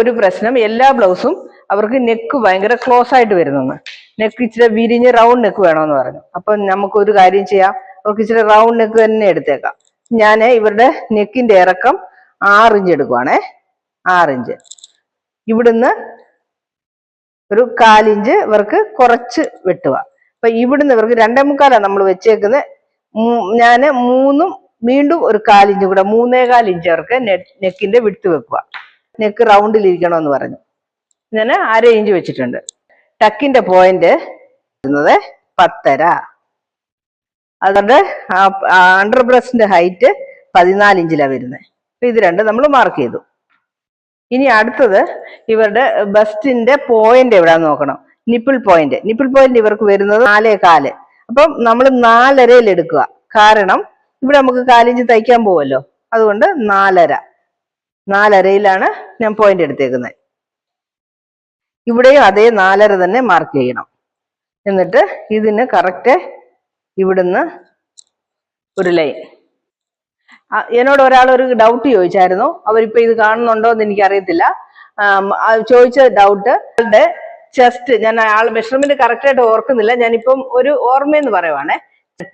ഒരു പ്രശ്നം, എല്ലാ ബ്ലൗസും അവർക്ക് നെക്ക് ഭയങ്കര ക്ലോസ് ആയിട്ട് വരുന്നെന്ന്. നെക്ക് ഇച്ചിരി വിരിഞ്ഞ് റൗണ്ട് നെക്ക് വേണമെന്ന് പറഞ്ഞു. അപ്പൊ നമുക്കൊരു കാര്യം ചെയ്യാം, അവർക്ക് ഇച്ചിരി റൗണ്ട് നെക്ക് തന്നെ എടുത്തേക്കാം. ഞാൻ ഇവരുടെ നെക്കിന്റെ ഇറക്കം 6 ഇഞ്ച് എടുക്കുവാണേ. 6 ഇഞ്ച്. ഇവിടുന്ന് ഒരു 1/4 ഇഞ്ച് ഇവർക്ക് കുറച്ച് വെട്ടുക. അപ്പൊ ഇവിടുന്ന് ഇവർക്ക് 2.25 നമ്മൾ വെച്ചേക്കുന്നത്. ഞാൻ 3 വീണ്ടും ഒരു 1/4 ഇഞ്ചും കൂടെ 3.25 ഇഞ്ച് അവർക്ക് നെക്കിന്റെ വിടുത്ത് വെക്കുക. നെക്ക് റൗണ്ടിൽ ഇരിക്കണമെന്ന് പറഞ്ഞു. ഞാൻ 1/2 ഇഞ്ച് വെച്ചിട്ടുണ്ട്. ടക്കിന്റെ പോയിന്റ് വരുന്നത് 10.5. അതുകൊണ്ട് അണ്ടർ ബ്രസ്റ്റിന്റെ ഹൈറ്റ് 14 ഇഞ്ചിലാണ് വരുന്നത്. അപ്പൊ ഇത് രണ്ടും നമ്മൾ മാർക്ക് ചെയ്തു. ഇനി അടുത്തത് ഇവരുടെ ബസ്റ്റിന്റെ പോയിന്റ് എവിടെയാന്ന് നോക്കണം. നിപ്പിൾ പോയിന്റ് ഇവർക്ക് വരുന്നത് 4.25. അപ്പം നമ്മൾ 4.5 എടുക്കുക. കാരണം ഇവിടെ നമുക്ക് 1/4 ഇഞ്ച് തയ്ക്കാൻ പോവല്ലോ. അതുകൊണ്ട് 4.5 ഞാൻ പോയിന്റ് എടുത്തേക്കുന്നത്. ഇവിടെയും അതേ 4.5 തന്നെ മാർക്ക് ചെയ്യണം. എന്നിട്ട് ഇതിന് കറക്റ്റ് ഇവിടുന്ന് ഒരു ലൈൻ. എന്നോട് ഒരാൾ ഒരു ഡൗട്ട് ചോദിച്ചായിരുന്നു. അവരിപ്പോ ഇത് കാണുന്നുണ്ടോ എന്ന് എനിക്കറിയത്തില്ല. ചോദിച്ച ഡൗട്ട്, ചെസ്റ്റ്, ഞാൻ മെഷർമെന്റ് കറക്റ്റ് ആയിട്ട് ഓർക്കുന്നില്ല, ഞാനിപ്പം ഒരു ഓർമ്മയെന്ന് പറയുവാണേ.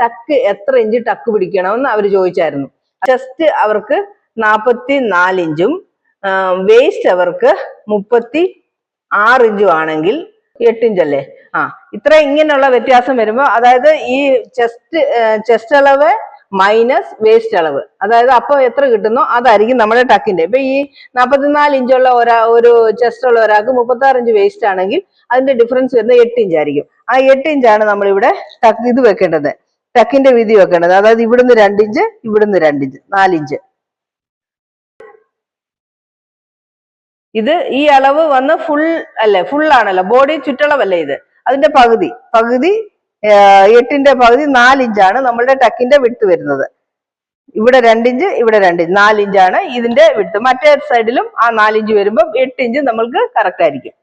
ടക്ക് എത്ര ഇഞ്ച് ടക്ക് പിടിക്കണമെന്ന് അവർ ചോദിച്ചായിരുന്നു. ചെസ്റ്റ് അവർക്ക് 44 ഇഞ്ചും വേസ്റ്റ് അവർക്ക് 36 ഇഞ്ചും ആണെങ്കിൽ 8 ഇഞ്ചല്ലേ. ഇത്ര ഇങ്ങനെയുള്ള വ്യത്യാസം വരുമ്പോൾ, അതായത് ഈ ചെസ്റ്റ് അളവ് മൈനസ് വേസ്റ്റ് അളവ്, അതായത് അപ്പൊ എത്ര കിട്ടുന്നോ അതായിരിക്കും നമ്മുടെ ടക്കിന്റെ. ഇപ്പൊ ഈ 44 ഇഞ്ചുള്ള ഒരു ചെസ്റ്റ് ഉള്ള ഒരാൾക്ക് 36 ഇഞ്ച് വേസ്റ്റ് ആണെങ്കിൽ അതിന്റെ ഡിഫറൻസ് വരുന്നത് 8 ഇഞ്ച് ആയിരിക്കും. ആ 8 ഇഞ്ചാണ് നമ്മളിവിടെ ഇത് വെക്കേണ്ടത്, ടക്കിന്റെ വീതി വെക്കേണ്ടത്. അതായത് ഇവിടുന്ന് 2 ഇഞ്ച്, ഇവിടുന്ന് 2 ഇഞ്ച്, 4 ഇഞ്ച്. ഇത് ഈ അളവ് വന്ന് ഫുൾ അല്ലേ, ഫുൾ ആണല്ലോ, ബോഡി ചുറ്റളവല്ലേ ഇത്. അതിന്റെ പകുതി 8ന്റെ പകുതി 4 ഇഞ്ചാണ് നമ്മളുടെ ടക്കിന്റെ വിഡ്ത്ത് വരുന്നത്. ഇവിടെ 2 ഇഞ്ച്, ഇവിടെ 2 ഇഞ്ച്, 4 ഇഞ്ചാണ് ഇതിന്റെ വിഡ്ത്ത്. മറ്റേ സൈഡിലും ആ 4 ഇഞ്ച് വരുമ്പോൾ 8 ഇഞ്ച് നമ്മൾക്ക് കറക്റ്റ് ആയിരിക്കും.